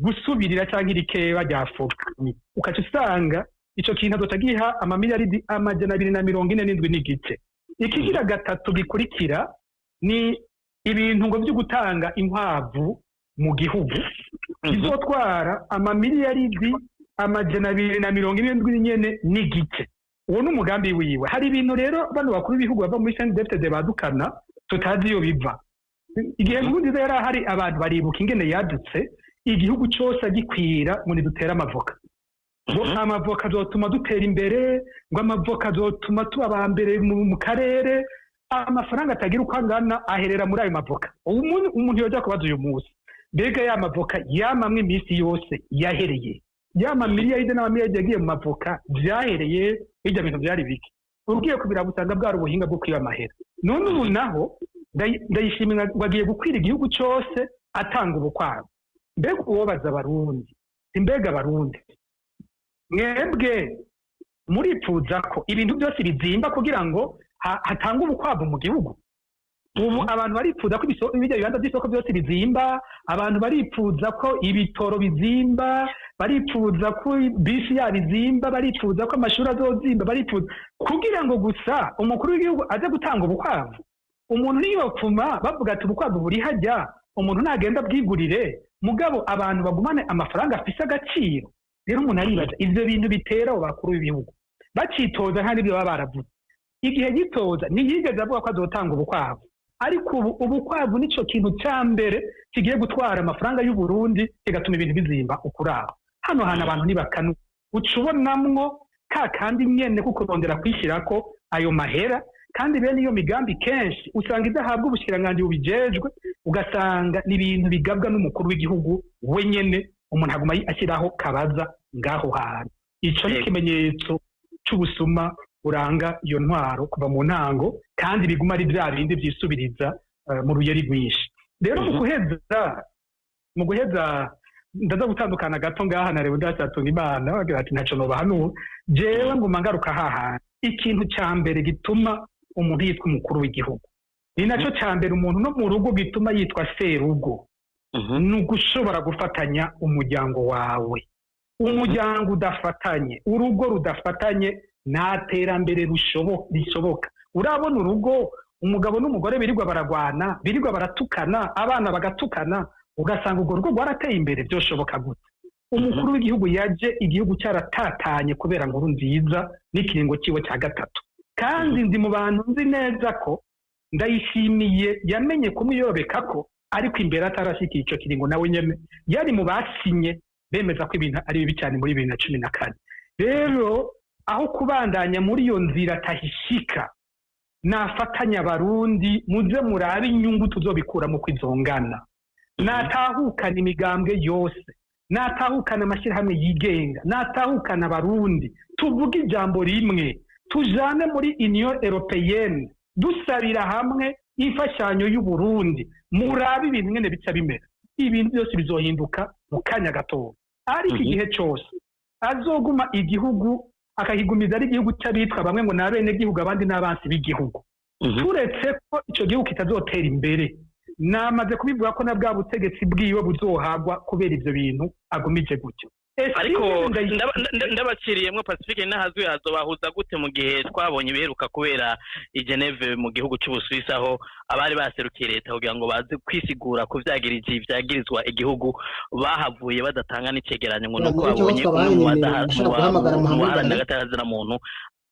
gusubirira cyangwa irikeba ryafuka ukaca usanga ico kintu azotagiha amamiliyaridi 247 n'igice ikigira gatatu gikurikira ni ibintu ngo byo gutanga inkwavu mu gihugu bizotwara amamiliyaridi 270 nyene n'igice uwo n'umugambi wiwe hari ibintu rero bano bakuru b'ibihugu bava muri CNDD badukana tutazi iyo biva igihe nkundiza yari hari abantu baribuka ingene yadutse igihugu cyose agikwira muri dutera amavoka ngo amavoka azotuma dutera imbere ngo amavoka azotuma tuba abambere mu karere amafaranga atagira uko angana aherera muri ayo mavoka umuntu yoja kubaza uyu munsi mbega ya mavoka yamamwe iminsi yose yahereye yama miliyaride n'amamiliyaride yagiye mu mavoka vyahereye bijya bintu byari bike ugiye kubira busanga bwari ubuhinga bwo kwiba amahera none ubu naho Ndayishimiye ngo agiye gukwira igihugu cyose atanga ubukwabo mbega uwobaza abarundi mbega abarundi mwebwe muripfuza ko ibintu byose bizimba kugira ngo hatangwe ubukwavu mu gihugu. Ubu abantu baripfuza ko ibijya bibanza by'isoko byose bizimba, abantu baripfuza ko ibitoro bizimba, baripfuza ko bisi bizimba, baripfuza ko amashuri azozimba, baripfuza kugira ngo gusa umukuru w'igihugu aze gutanga ubukwavu. Umuntu niyopfuma bavuga ati ubukwavu buri hajya, umuntu nagenda bwigurire, mugabo abantu bagumane amafaranga afise agaciro. Rero umuntu aribaza ivyo bintu bitera bakuru b'ibihugu bacitoza nta n'ibyo baba baravuze. Igihe gitoza ntiyigeze avuga ko azotanga ubukwavu, ariko ubukwavu nico kintu cya mbere kigiye gutwara amafaranga y'u Burundi kigatuma ibintu bizimba ukuraba. Hano hana abantu nibakanu ucubonamwo ka kandi nyene kuko rondera kwishirako ayo mahera, kandi bene iyo migambi kenshi usanga idahabwa ubushikiranganje bubijejwe, ugasanga ni ibintu bigabwa n'umukuru w'igihugu wenyene, umuntu aguma ashyiraho kabaza ngaho hantu. Ico ni ikimenyetso c'ubusuma uranga iyo ntwaro kuva mu ntango, kandi biguma ari bya bindi byisubiriza mu ruyeri rwinshi. Rero mu guheza ndaza gutandukana gato ngaha na Leonidas Hatungimana bagira ati ntaco no bahanura. Jewe nguma ngaruka haha ikintu cya mbere gituma umuntu yitwa umukuru w'igihugu, ni naco cya mbere umuntu no mu rugo gituma yitwa serugo, ni ugushobora gufatanya umuryango wawe. Umuryango udafatanye, urugo rudafatanye, nta terambere rishoboka. Urabona urugo umugabo n'umugore birirwa baragwana, birirwa baratukana, abana bagatukana, ugasanga urwo rugo rwarateye imbere, byoshoboka gute? Umukuru w'igihugu yaje igihugu cyaratatanye kubera nkuru nziza n'ikiringo ciwe cya gatatu, kandi ndi mu bantu nzi neza ko Ndayishimiye yamenye kumuyobeka ko ariko imbere atarashikiye ico kiringo nawe nyene yari mu basinye bemeza ko ibintu ari bibi cyane muri 2014. Rero aho kubandanya muri iyo nzira tahishika, nafatanya abarundi muze murabe inyungu tuzobikura mu kwizongana, natahukana imigambwe yose, natahukana amashyirahamwe yigenga, natahukana abarundi, tuvuge ijambo rimwe, tujane muri Union Européenne dusabira hamwe imfashanyo y'u Burundi, murabe ibintu ngene bica bimera, ibintu byose bizohinduka mu kanya gato. Ariko igihe cyose azoguma igihugu akahigumiza ari igihugu cy'abitwa bamwe ngo nabene gihugu abandi n'abansi b'igihugu, turetse ko ico gihugu kitazotera imbere. Namaze kubivuga ko na bwa butegetsi bwiwe buzohagwa kubera ivyo bintu agumije gutyo. Ariko ndabaciriyemwo Pacifique n'ahazwi hazobahuza gute mu gihe twabonye ibiheruka kubera i Geneve mu gihugu cy'Ubusuwisi, aho abari baserukiye leta kugira ngo baze kwisigura ku vyagirizwa igihugu bahavuye badatanga n'icegeranyo ngo nuko babonye umuharanira agatazira muntu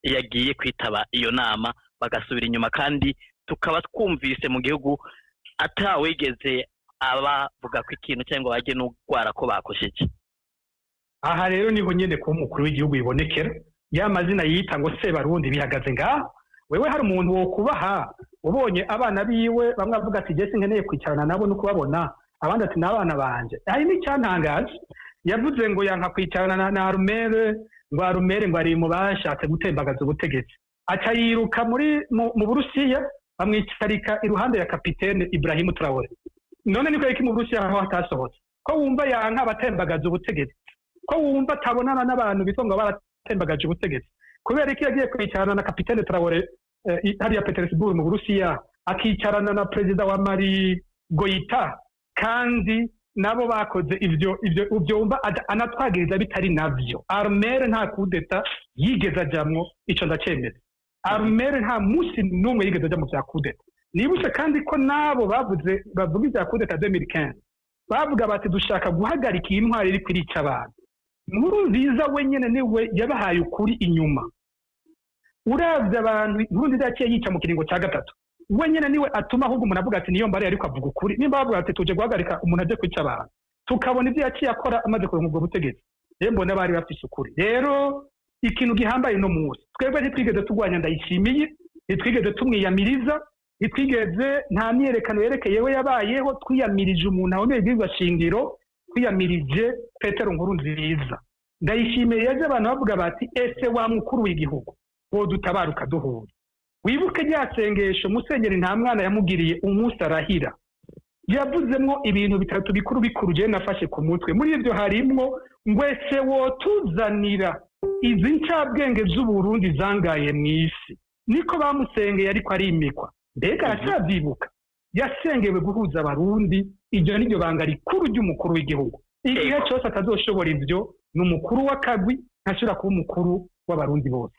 yagiye kwitaba iyo nama bagasubira inyuma, kandi tukaba twumvise mu gihugu atawigeze abavuga ko ikintu cyangwa bagiye n'ugwara ko bakosheje. Aha rero niho nyene ko umukuru w'igihugu ibonekera, ya mazina yita ngo Sebarundi bihagaze ngaho. Wewe hari umuntu wo kubaha ubonye abana biwe bamwe avuga ati je sinkeneye kwicarana nabo no kubabona, abandi ati nabana banje. Hari n'icyantangaje yavuze ngo yanka kwicarana na Arumere, ngo Arumere ngo ari mu bashatse gutembagaza ubutegetsi, aca yiruka mu Burusiya bamwicarika iruhande ya kapitene Ibrahim Traore. None niko yiki mu Burusiya aho hatasohotse ko wumva yanka abatembagaza ubutegetsi, ko wumva tabonana n'abantu bitwa ngo baratembagaje ubutegetsi, kubera iki yagiye kwicarana na kapitene Traore hariya Petersburg mu Burusiya, akicarana na perezida wa Mali Goita, kandi nabo bakoze ivyo wumva anatwagiriza bitari navyo. Armere nta kudeta yigeze ajamwo, ico ndacemeza. Armere nta musi n'umwe yigeze aja mu vya kudeta. Nibutse kandi ko nabo bavuga ivya kudeta 2015 bavuga bati dushaka guhagarika iyi ntwari iri kwirica abantu. Nkurunziza wenyene niwe yabahaye ukuri inyuma. Uravye abantu Nkurunziza yaciye yica mu kiringo cya gatatu, wenyene niwe atuma ahubwo umuntu avuga ati niyo mbare ariko avuga ukuri. Nimba bavuga ati tuje guhagarika umuntu aje kwica abantu, tukabona ivyo yaciye akora amaze kuronka ubwo butegetsi, rero mbona bari bafise ukuri. Rero ikintu gihambaye no munsi, twebwe ntitwigeze tugwanya Ndayishimiye, ntitwigeze tumwiyamiriza, ntitwigeze nta myerekano yerekeye we yabayeho, twiyamirije umuntu aho n'ibigwa shingiro, twiyamirije Petero Nkurunziza. Ndayishimiye yaje abantu bavuga bati ese wa mukuru w'igihugu wo dutabaruka duhura. Wibuke rya sengesho Musenyeri nta mwana yamugiriye umunsi arahira, yavuzemwo ibintu bitatu bikuru je nafashe ku mutwe. Muri ivyo harimwo ngo ese wo tuzanira izi ncabwenge z'Uburundi zangaye mw'isi niko bamusengeye ariko arimikwa mbega aracavyibuka yasengewe guhuza abarundi iryo niryo banga rikuru ry'umukuru w'igihugu igihe cyose atazoshobora ivyo n'umukuru w'akagwi ntashobora kuba umukuru w'abarundi bose.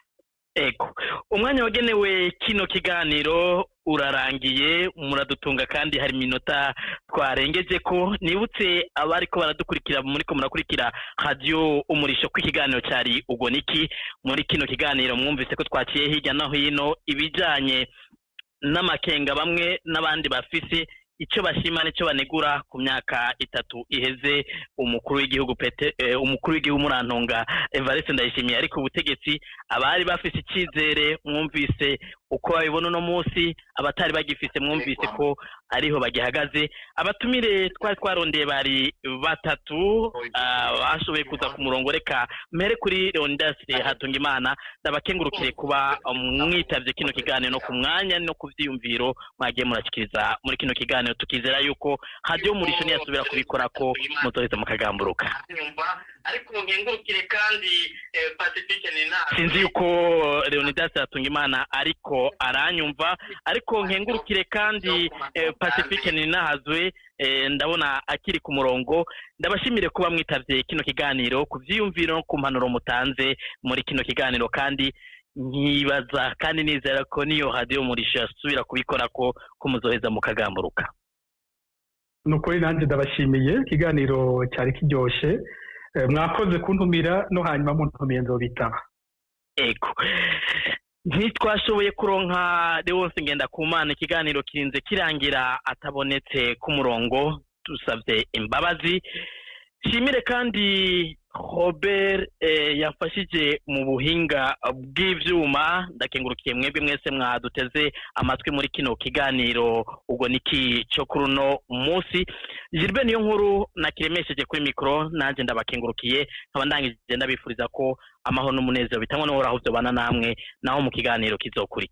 Ego umwanya wagenewe kino kiganiro urarangiye muradutunga kandi hari minota twarengeje ko nibutse abariko baradukurikira muriko murakurikira radio umurisho kw'ikiganiro cyari ugoniki muri kino kiganiro mwumvise ko twaciye hirya no hino ibijanye n'amakenga bamwe n'abandi bafise icyo bashima n'icyo banegura ku myaka 3 iheze umukuru w'igihugu umukuru w'igihugu Murantunga Evariste Ndayishimiye ariko ubutegetsi abari bafise icizere mwumvise uko babibona no munsi abatari bagifise mwumvise ko ariho bagihagaze abatumire twari twarondeye bari batatu bashoboye kuza ku murongo reka mere kuri Leonidas Hatungimana ndabakengurukire kuba mwitavye kino kiganiro no ku mwanya no kuvyiyumviro mwagiye murashikiriza muri kino kiganiro tukizera yuko radio murisho niyasubira kubikora ko mutoheza mukagamburuka ariko nkengurukire kandi Pacifique Nina sinzi yuko Leonidas Hatungimana ariko aranyumva ariko nkengurukire kandi Pacifique Nina hazwe ndabona akiri ku murongo ndabashimire kuba mwitavye kino kiganiro kuvyiyumviro no kumpanuro mutanze muri kino kiganiro kandi nkibaza kandi nizera ko niyo radio murisho yasubira kubikora ko muzoheza mukagamburuka. Nuko nanje ndabashimiye ikiganiro cyari kiryoshe mwakoze kuntumira no hanyuma muntumiye nzobitaba. Ego ntitwashoboye kuronka Leonce Ngendakumana ikiganiro kirinze kirangira atabonetse ku murongo dusavye imbabazi shimire kandi Robert yafashije mu buhinga bw'ivyuma ndakengurukiye mwebwe mwese mwaduteze amatwi muri kino kiganiro ubwo niki cyo kuruno munsi Gilbert niyo nkuru nakiremesheje kuri mikro nanje ndabakengurukiye nkaba ndangije ndabifuriza ko amahoro n'umunezero bitangwa no horaho byo bana namwe naho mu kiganiro kizokurikira.